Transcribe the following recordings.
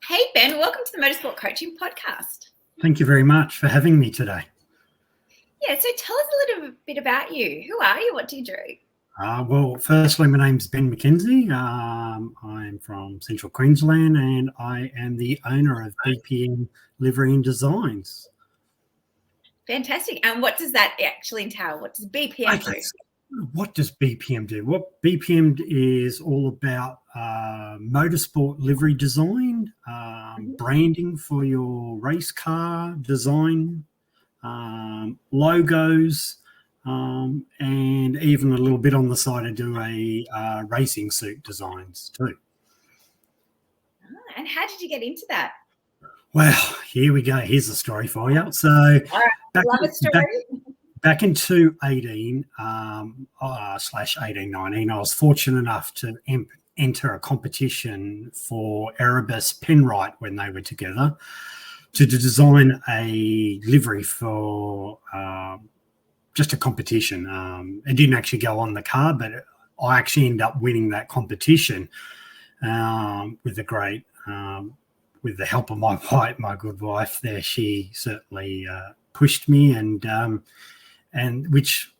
Hey, Ben, welcome to the Motorsport Coaching Podcast. Thank you very much for having me today. Yeah, so tell us a little bit about you. Who are you? What do you do? Well, firstly, my name's Ben Mackenzie. I'm from Central Queensland and I am the owner of BPM Livery and Designs. Fantastic. And what does that actually entail? What does BPM do? What does BPM do? What BPM is all about motorsport livery design, branding for your race car design, logos, and even a little bit on the side I do a racing suit designs too. And how did you get into that? Well, here we go. Here's the story for you. So back in 2018 /18, 19, I was fortunate enough to enter a competition for Erebus Penrite when they were together to design a livery for just a competition. It didn't actually go on the car, but I actually ended up winning that competition with the great, with the help of my wife, my good wife there. She certainly pushed me and which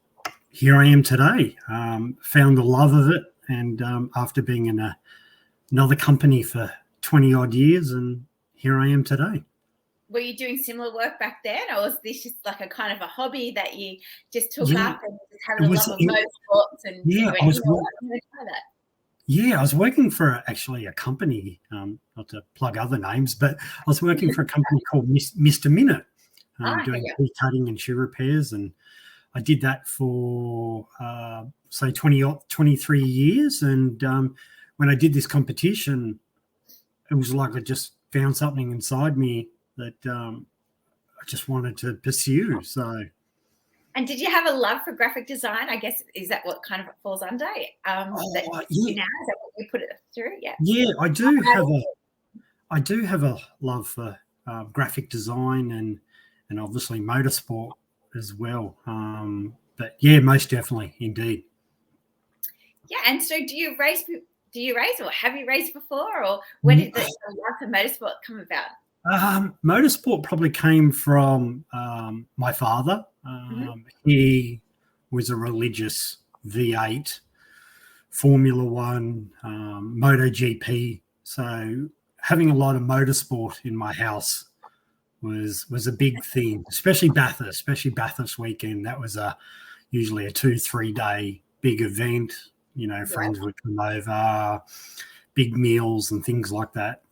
here I am today. Found the love of it, and after being in another company for 20 odd years, and here I am today. Were you doing similar work back then, or was this just like a kind of a hobby that you just took up and just had a love of motorsports? And I was working for actually a company, not to plug other names, but I was working for a company called Mr. Minute, doing key cutting and shoe repairs, and I did that for say 23 years. And when I did this competition, it was like I just found something inside me that I just wanted to pursue. So, and did you have a love for graphic design? I guess, is that what kind of it falls under? Now, is that what you put it through? Yeah, I do have a love for graphic design and obviously motorsport as well. But yeah, most definitely, indeed. Yeah, and so do you race, or have you raced before, or where did the love for motorsport come about? Motorsport probably came from my father. He was a religious V8, Formula One, MotoGP. So having a lot of motorsport in my house was a big thing, especially Bathurst weekend. That was usually a 2-3 day big event. You know, friends would come over, big meals and things like that.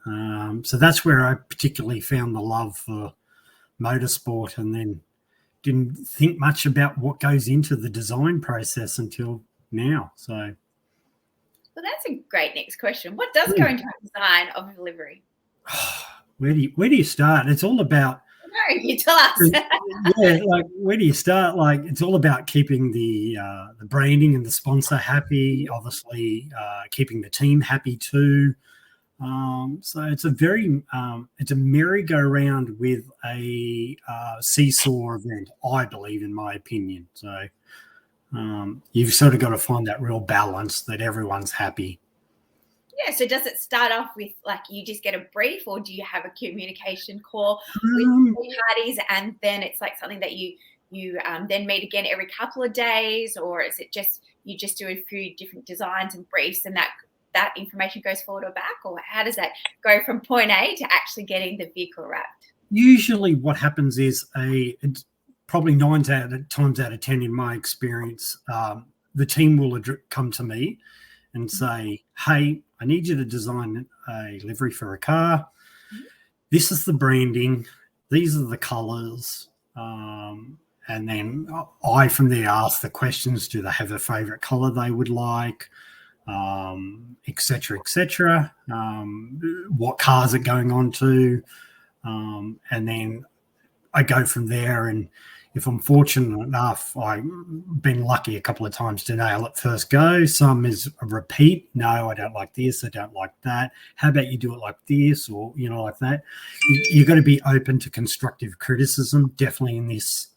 So that's where I particularly found the love for motorsport, and then didn't think much about what goes into the design process until now. So, well, that's a great next question. What does go into the design of a livery? Where do you start? It's all about. No, you tell us. Like where do you start? Like it's all about keeping the branding and the sponsor happy. Obviously, keeping the team happy too. So it's it's a merry-go-round with a seesaw event, I believe, in my opinion. So you've sort of got to find that real balance that everyone's happy. Yeah, so does it start off with like you just get a brief, or do you have a communication call with parties, and then it's like something that you then meet again every couple of days, or is it just you just do a few different designs and briefs, and that information goes forward or back, or how does that go from point A to actually getting the vehicle wrapped? Usually what happens is it's probably 9 times out of 10 in my experience, the team will come to me and say, hey, I need you to design a livery for a car. This is the branding. These are the colors. And then I from there ask the questions. Do they have a favorite color they would like? Et cetera, what cars are going on to, and then I go from there. And if I'm fortunate enough, I've been lucky a couple of times to nail it first go. Some is a repeat. No, I don't like this. I don't like that. How about you do it like this, or like that? You've got to be open to constructive criticism. Definitely in this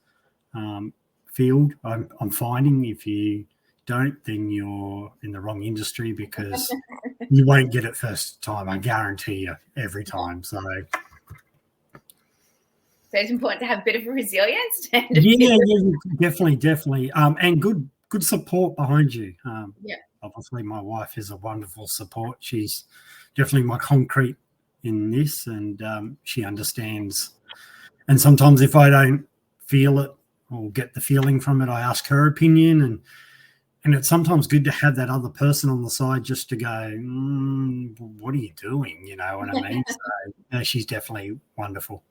field, I'm finding if you don't, then you're in the wrong industry, because you won't get it first time. I guarantee you, every time. So it's important to have a bit of resilience. yeah, definitely. And good support behind you. Obviously, my wife is a wonderful support. She's definitely my concrete in this, and she understands. And sometimes if I don't feel it or get the feeling from it, I ask her opinion, and it's sometimes good to have that other person on the side just to go, what are you doing? You know what I mean? So she's definitely wonderful.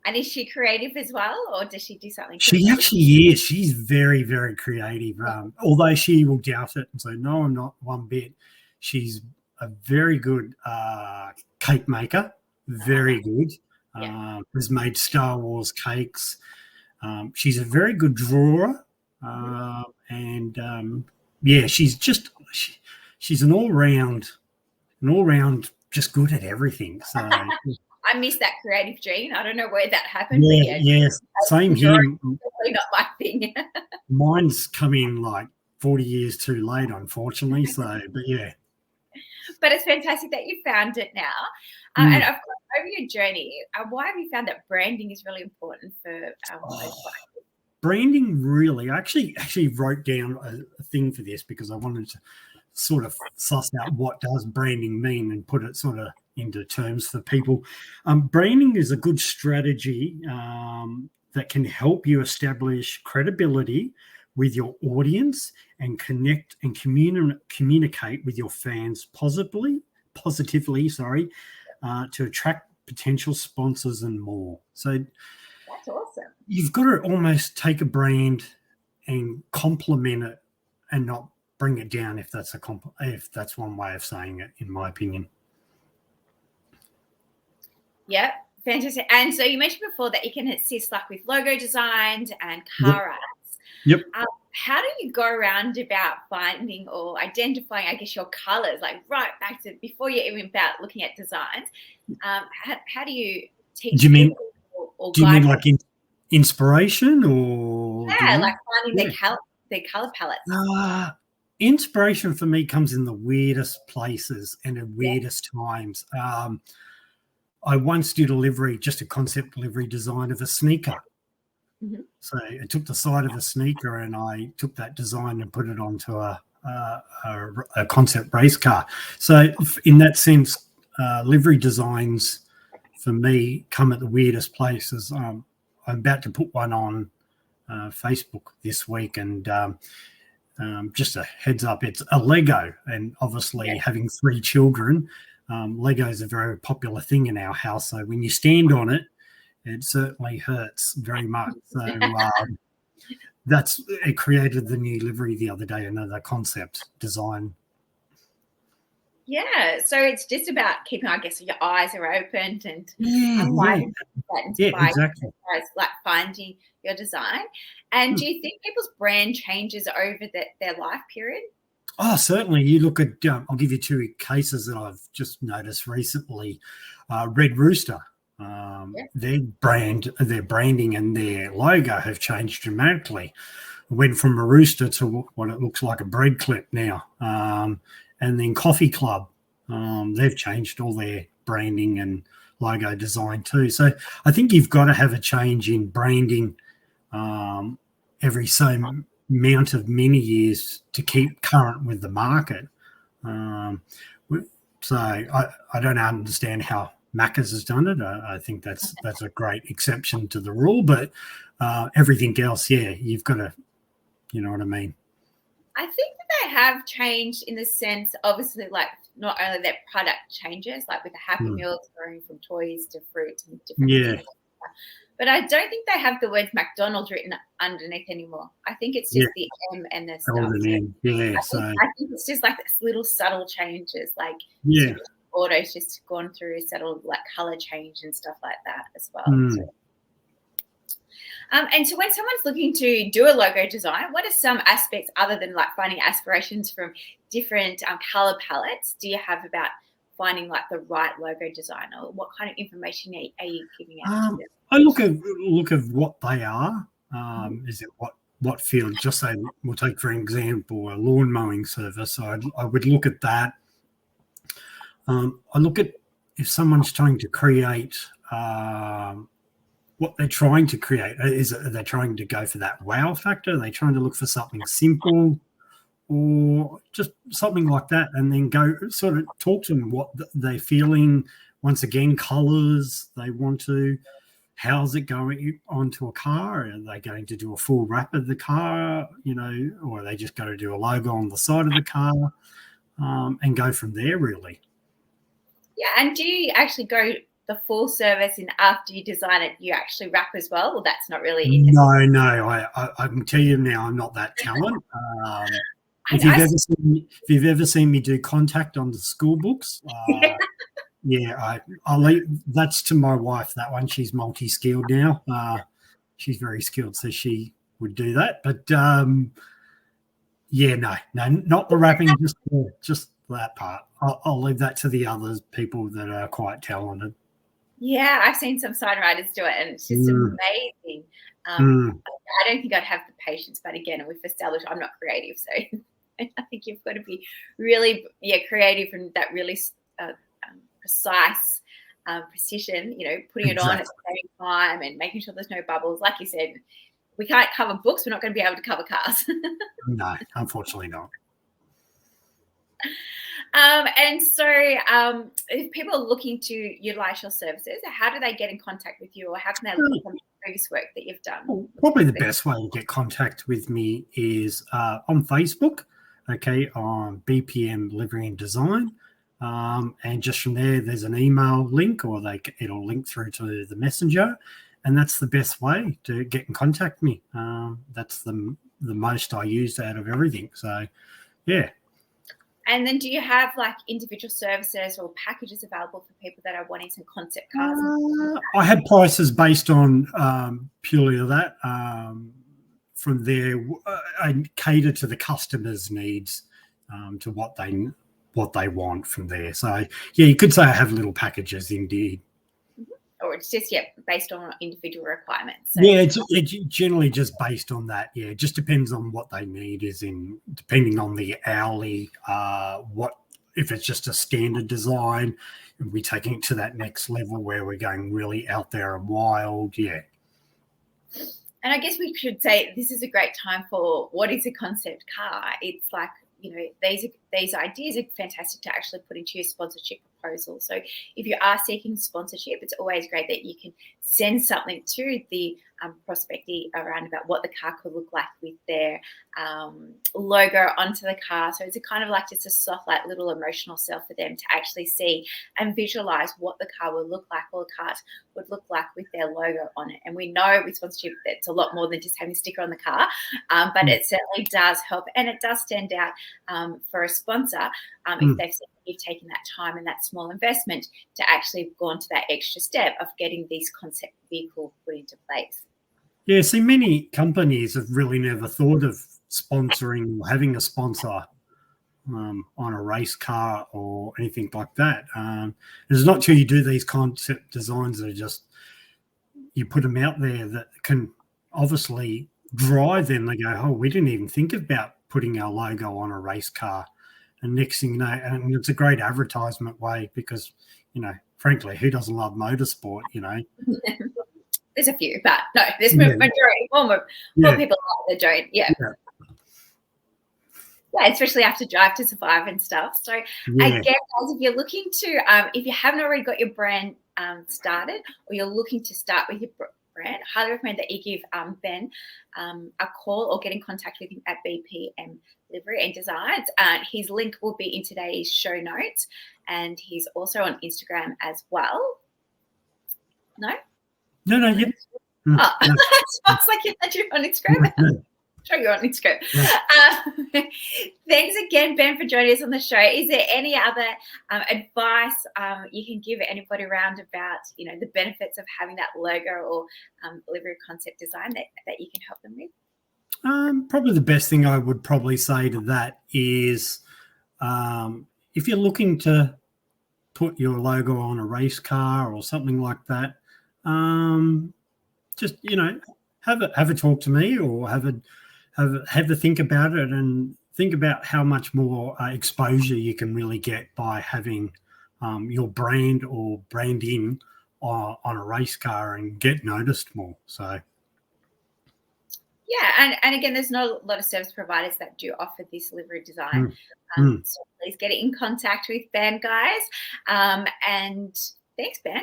And is she creative as well, or does she do something? She actually is. She's very, very creative. Although she will doubt it and say, no, I'm not one bit. She's a very good cake maker. Very good. Has made Star Wars cakes. She's a very good drawer. She's an all-round just good at everything. So I miss that creative gene. I don't know where that happened. Yes, same here. Definitely not my thing. Mine's come in like 40 years too late, unfortunately. So, but yeah. But it's fantastic that you found it now. And of course, over your journey, why have you found that branding is really important for branding? Really, I actually wrote down a thing for this because I wanted to sort of suss out what does branding mean and put it sort of into terms for people. Branding is a good strategy that can help you establish credibility with your audience and connect and communicate with your fans positively, to attract potential sponsors and more. So that's awesome. You've got to almost take a brand and complement it and not bring it down, if that's one way of saying it, in my opinion. Yeah, fantastic. And so you mentioned before that you can assist like with logo designs and car ads. Yep. How do you go around about finding or identifying, I guess, your colors, like right back to before you even about looking at designs? How do you teach? Do you mean like inspiration, or like finding their color palettes? Inspiration for me comes in the weirdest places and the weirdest times. I once did a concept livery design of a sneaker. Mm-hmm. So I took the side of a sneaker and I took that design and put it onto a concept race car. So in that sense, livery designs for me come at the weirdest places. I'm about to put one on Facebook this week, and just a heads up, it's a Lego, and obviously having 3 children, Lego is a very popular thing in our house. So when you stand on it, it certainly hurts very much. So it created the new livery the other day, another concept design. Yeah, so it's just about keeping, I guess, your eyes are opened and exactly. Like finding your design. And do you think people's brand changes over their life period? Oh, certainly. You look at, I'll give you 2 cases that I've just noticed recently. Red Rooster, their branding and their logo have changed dramatically. It went from a rooster to what it looks like a bread clip now. And then Coffee Club, they've changed all their branding and logo design too. So I think you've got to have a change in branding every so amount of many years to keep current with the market. So I don't understand how Macca's has done it. I think that's a great exception to the rule, but everything else, you've got to, you know what I mean? I think that they have changed in the sense, obviously, like not only that product changes, like with the Happy Meals going from toys to fruit and different things, but I don't think they have the words McDonald's written underneath anymore. I think it's just the M and the stuff. I think it's just like this little subtle changes, like Auto's just gone through subtle like color change and stuff like that as well. And so when someone's looking to do a logo design, what are some aspects other than like finding aspirations from different color palettes do you have about finding like the right logo design, or what kind of information are you giving out to them? I look at what they are. Is it what field. Just say we'll take for example a lawn mowing service. So I would look at that. I look at if someone's trying to create what they're trying to create. Are they trying to go for that wow factor? Are they trying to look for something simple or just something like that? And then go sort of talk to them what they're feeling. Once again, colors they want to. How's it going onto a car? Are they going to do a full wrap of the car, or are they just going to do a logo on the side of the car and go from there, really? Yeah, and do you actually go the full service and after you design it, you actually wrap as well? Or that's not really interesting? No. I can tell you now I'm not that talented. If you've ever seen me do contact on the school books, yeah, I'll leave that's to my wife. That one, she's multi-skilled now. She's very skilled, so she would do that. But yeah, no, not the wrapping, just that part. I'll leave that to the other people that are quite talented. Yeah, I've seen some sign writers do it, and it's just amazing. I don't think I'd have the patience, but again, we've established I'm not creative, so I think you've got to be really, creative and that really precise precision. Putting it on at the same time and making sure there's no bubbles. Like you said, we can't cover books. We're not going to be able to cover cars. No, unfortunately not. And so if people are looking to utilize your services, how do they get in contact with you, or how can they look at the previous work that you've done? Well, probably the best way to get contact with me is on Facebook, on BPM Livery and Design. And just from there's an email link, or it'll link through to the messenger, and that's the best way to get in contact with me. That's the most I use out of everything. So, yeah. And then do you have like individual services or packages available for people that are wanting some concept cars? I had prices based on purely that. From there, I cater to the customer's needs, to what they want from there. So, yeah, you could say I have little packages indeed. Or it's just, based on individual requirements. So. Yeah, it's generally just based on that. Yeah, it just depends on what they need, depending on the hourly, if it's just a standard design, we're taking it to that next level where we're going really out there and wild, yeah. And I guess we should say this is a great time for what is a concept car. It's like, these ideas are fantastic to actually put into your sponsorship proposal. So if you are seeking sponsorship, it's always great that you can send something to the prospectee around about what the car could look like with their logo onto the car. So it's a kind of like just a soft, like little emotional sell for them to actually see and visualize what the car would look like, or the cars would look like with their logo on it. And we know with sponsorship that it's a lot more than just having a sticker on the car, but it certainly does help, and it does stand out for a sponsor if they've seen you've taken that time and that small investment to actually have gone to that extra step of getting these concept vehicles put into place. Yeah, see, many companies have really never thought of sponsoring or having a sponsor on a race car or anything like that. It's not till you do these concept designs that are just, you put them out there that can obviously drive them. They go, oh, we didn't even think about putting our logo on a race car. And next thing you know, and it's a great advertisement way because, frankly, who doesn't love motorsport, There's a few, but no, there's majority. More people like the don't. Yeah, especially after Drive to Survive and stuff. So again, guys, if you're looking to, if you haven't already got your brand started, or you're looking to start with your brand, I highly recommend that you give Ben a call or get in contact with him at BPM Livery and Designs. His link will be in today's show notes, and he's also on Instagram as well. No, yep. Oh, no. Sounds like you're on Instagram. No. Sure, you're on Instagram. No. Thanks again, Ben, for joining us on the show. Is there any other advice you can give anybody around about, the benefits of having that logo or livery concept design that you can help them with? Probably the best thing I would probably say to that is if you're looking to put your logo on a race car or something like that, just have a talk to me, or have have a think about it and think about how much more exposure you can really get by having your brand or branding on a race car and get noticed more. So. Yeah, and again, there's not a lot of service providers that do offer this livery design. So please get in contact with Ben, guys. And thanks, Ben.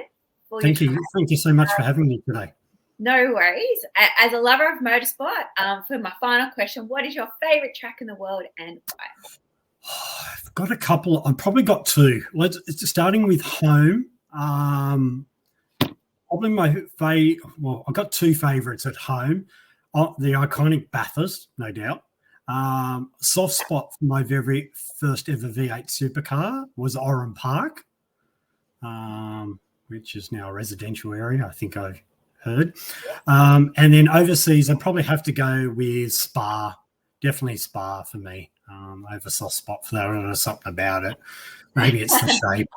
Thank you. Thank you so much for having me today. No worries. As a lover of motorsport, for my final question, what is your favourite track in the world and why? I've got a couple. I've probably got two. Starting with home. Probably my I've got two favourites at home. The iconic Bathurst, no doubt. Soft spot for my very first ever V8 supercar was Oran Park, which is now a residential area, I think I've heard. And then overseas, I'd probably have to go with Spa. Definitely Spa for me. Over soft spot for that. I don't know, something about it. Maybe it's the shape.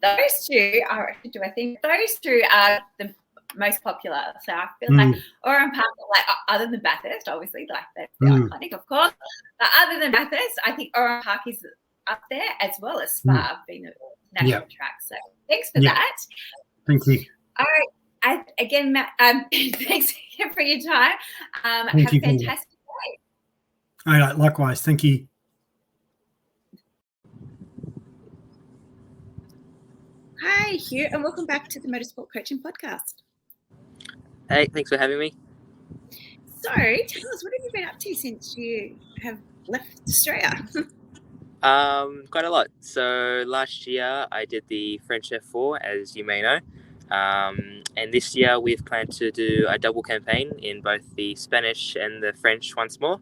Those two are, I think those two are the most popular. So I feel like Oran Park, like other than Bathurst, obviously, like that's the iconic, of course. But other than Bathurst, I think Oran Park is up there as well as Spa being the national track. So thanks for that. Thank you. All right. Again, Matt, thanks again for your time. Have a fantastic day. All right, likewise. Thank you. Hi, Hugh, and welcome back to the Motorsport Coaching Podcast. Hey, thanks for having me. So, tell us, what have you been up to since you have left Australia? Quite a lot. So last year I did the French F4, as you may know. And this year we've planned to do a double campaign in both the Spanish and the French once more.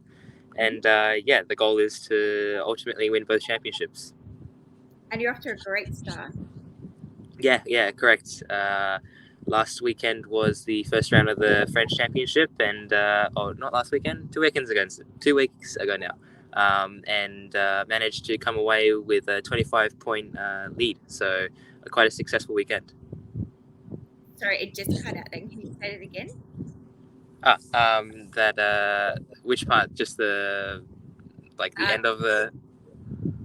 And the goal is to ultimately win both championships. And you're off to a great start. Yeah, correct. Last weekend was the first round of the French Championship, and not last weekend, 2 weekends ago, 2 weeks ago now, and managed to come away with a 25-point lead. So quite a successful weekend. Sorry, it just cut out. Then can you say it again? Which part? Just the end of the.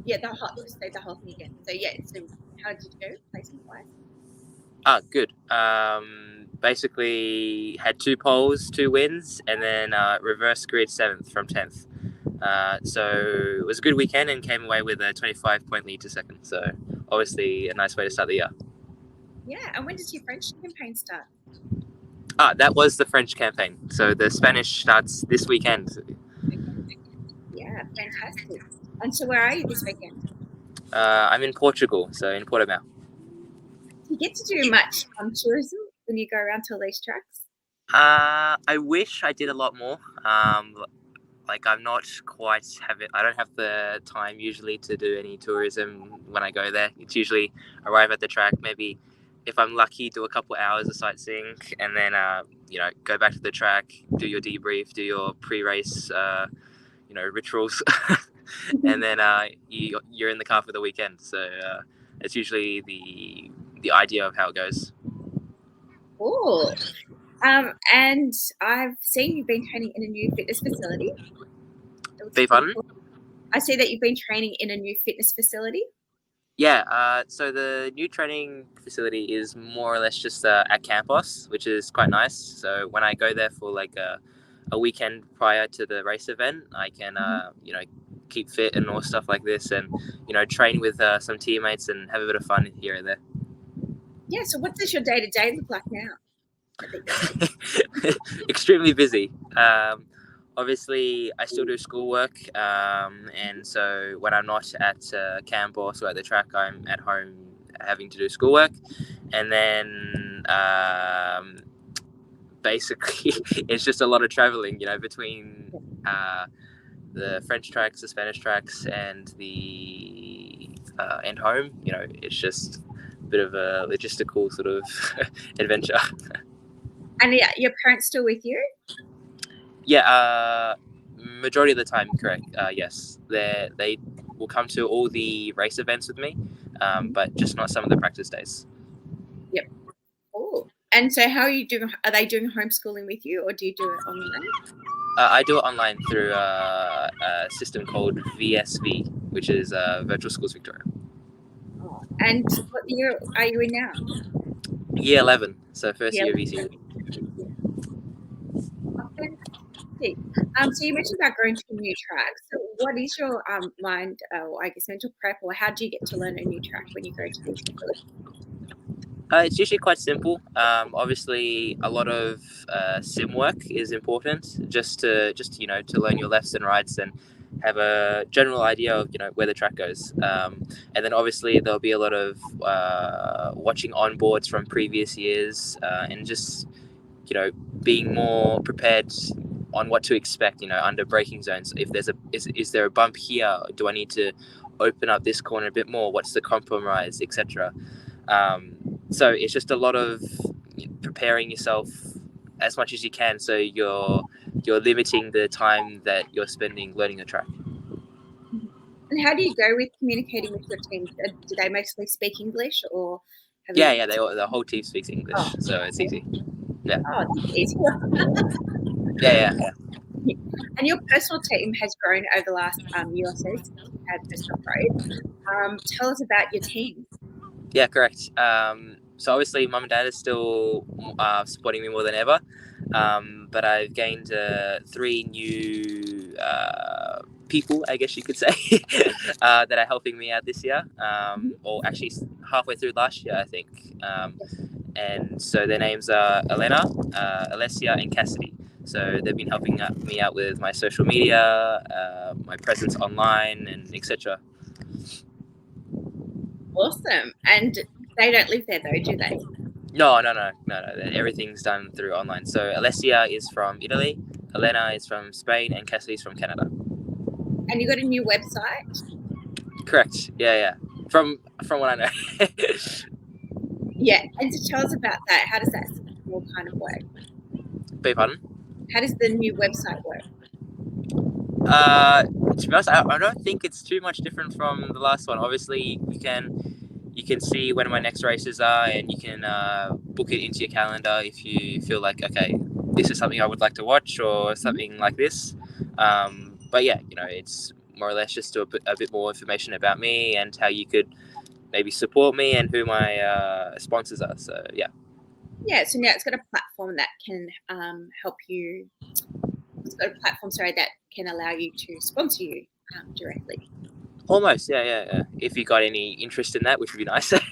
Yeah, the whole thing again. So so how did you go placement wise? Good. Basically had 2 poles, 2 wins, and then reverse grid 7th from 10th. So it was a good weekend and came away with a 25-point lead to second. So obviously a nice way to start the year. Yeah, and when does your French campaign start? That was the French campaign. So the Spanish starts this weekend. Yeah, fantastic. And so where are you this weekend? I'm in Portugal, so in Portimao. Do you get to do much tourism when you go around to all these tracks? I wish I did a lot more. I'm not quite I don't have the time usually to do any tourism when I go there. It's usually arrive at the track, maybe if I'm lucky, do a couple hours of sightseeing, and then go back to the track, do your debrief, do your pre-race rituals, and then you're in the car for the weekend. So it's usually the idea of how it goes. Cool. And I've seen you've been training in a new fitness facility. Beg pardon? I see that you've been training in a new fitness facility. Yeah, so the new training facility is more or less just at campus, which is quite nice. So when I go there for a weekend prior to the race event, I can keep fit and all stuff like this, and train with some teammates and have a bit of fun here and there. Yeah, so what does your day-to-day look like now? Extremely busy. Obviously, I still do schoolwork, and so when I'm not at camp or at the track, I'm at home having to do schoolwork. And then basically, it's just a lot of traveling, between the French tracks, the Spanish tracks, and and home. It's just a bit of a logistical sort of adventure. And your parents still with you? Yeah, majority of the time, correct. Yes, they will come to all the race events with me, but just not some of the practice days. Yep. Oh, and so how are you doing? Are they doing homeschooling with you, or do you do it online? I do it online through a system called VSV, which is Virtual Schools Victoria. Oh, and what year are you in now? Year 11, so first Year year of ECU. Okay. So you mentioned about going to a new track. So what is your mind, or I guess mental prep, or how do you get to learn a new track when you go to these facilities? It's usually quite simple. Obviously, a lot of sim work is important, just to learn your lefts and rights and have a general idea of where the track goes. And then obviously there'll be a lot of watching onboards from previous years and just being more prepared on what to expect. Under braking zones, if there's is there a bump here? Do I need to open up this corner a bit more? What's the compromise, etc. So it's just a lot of preparing yourself as much as you can, so you're limiting the time that you're spending learning the track. And how do you go with communicating with your team? Do they mostly speak English, or the whole team speaks English, so it's easy. Yeah. Oh, it's easy. Yeah. And your personal team has grown over the last year or so since you had personal growth. Tell us about your team. Yeah, correct. So obviously, mum and dad are still supporting me more than ever, but I've gained 3 new people, I guess you could say, that are helping me out this year, or actually halfway through last year, I think. And so their names are Elena, Alessia, and Cassidy. So they've been helping me out with my social media, my presence online, and etc. Awesome. And they don't live there though, do they? No. Everything's done through online. So Alessia is from Italy, Elena is from Spain, and Cassidy is from Canada. And you got a new website? Correct. Yeah. From what I know. Yeah. And so tell us about that. How does that all kind of work? Beg pardon? How does the new website work? To be honest, I don't think it's too much different from the last one. Obviously, you can see when my next races are, and you can book it into your calendar if you feel like, okay, this is something I would like to watch or something like this. But yeah, it's more or less just a bit more information about me and how you could maybe support me and who my sponsors are. So yeah. Yeah, so now it's got a platform that can help you. It's got a platform, that can allow you to sponsor you directly. Almost, yeah. If you got any interest in that, which would be nice. And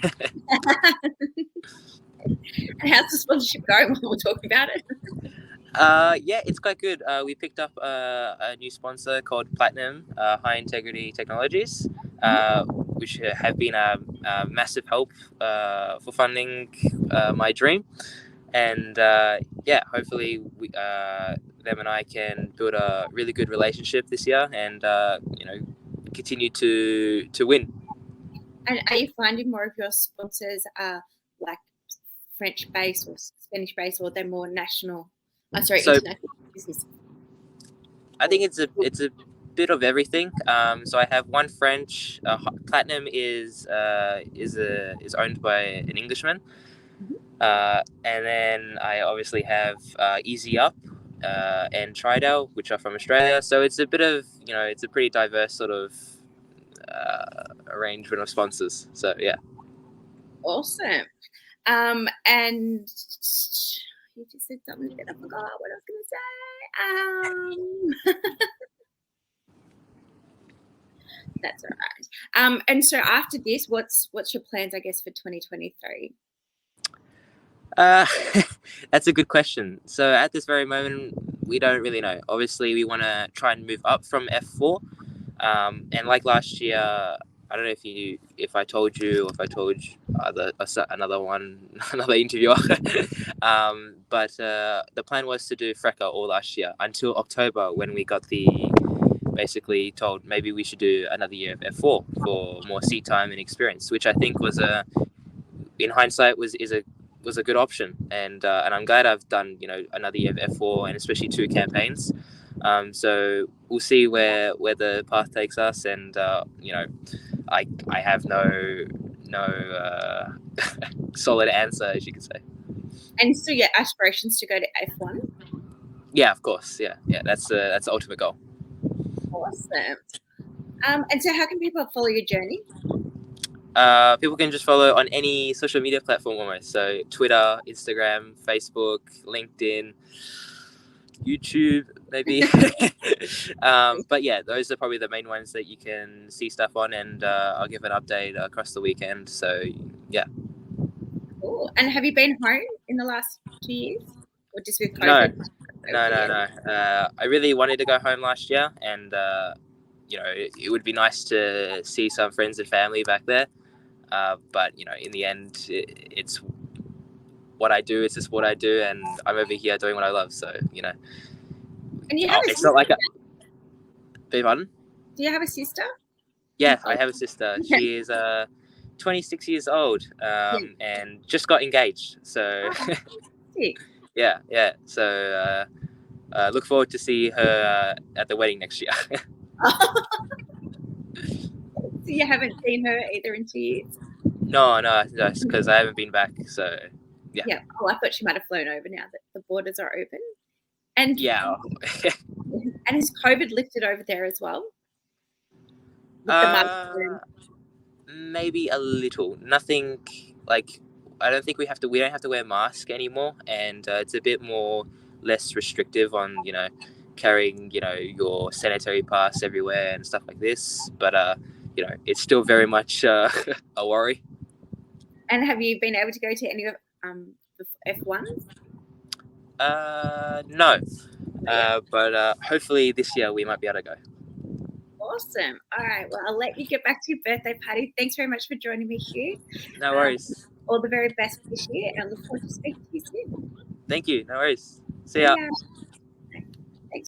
how's the sponsorship going while we're talking about it? Yeah, it's quite good. We picked up a new sponsor called Platinum High Integrity Technologies, which have been a massive help for funding my dream. And hopefully them and I can build a really good relationship this year and continue to win. And are you finding more of your sponsors are like French based or Spanish based, or they're more national? International business. I think it's a bit of everything. So I have one French. Platinum is owned by an Englishman, and then I obviously have Easy Up and Tridel, which are from Australia. So it's a bit of it's a pretty diverse sort of arrangement of sponsors. So yeah. Awesome. And you just said something that I forgot what I was going to say. That's all right. And so after this, what's your plans, I guess, for 2023? That's a good question. So at this very moment, we don't really know. Obviously, we want to try and move up from F4. And like last year, I don't know if I told you or if I told another interviewer. But the plan was to do FRECA all last year until October, when we got basically told maybe we should do another year of F4 for more seat time and experience, which I think was in hindsight was a good option. And I'm glad I've done another year of F4 and especially 2 campaigns. So we'll see where the path takes us, and I have no solid answer, as you could say. And so your aspirations to go to F1? Yeah, of course. Yeah. That's the ultimate goal. Awesome. And so how can people follow your journey? People can just follow on any social media platform almost. So Twitter, Instagram, Facebook, LinkedIn, YouTube, maybe. But yeah, those are probably the main ones that you can see stuff on, and I'll give an update across the weekend. So yeah. Cool. And have you been home in the last 2 years, or just with COVID? No. I really wanted to go home last year, and it would be nice to see some friends and family back there. But in the end, it's what I do. It's just what I do, and I'm over here doing what I love. So And you have it's not like beg pardon? Do you have a sister? Yeah, I have a sister. She is 26 years old, and just got engaged. So yeah. So look forward to see her at the wedding next year. So you haven't seen her either in 2 years? No, because I haven't been back. So yeah. Oh, I thought she might have flown over now that the borders are open. And yeah. And has COVID lifted over there as well? Maybe a little. Nothing like I don't think we don't have to wear masks anymore, and it's a bit less restrictive on carrying your sanitary pass everywhere and stuff like this. But it's still very much a worry. And have you been able to go to any of the F1s? No. But hopefully this year we might be able to go. Awesome. All right. Well, I'll let you get back to your birthday party. Thanks very much for joining me, Hugh. No worries. All the very best this year, and I look forward to speaking to you soon. Thank you. No worries. See ya.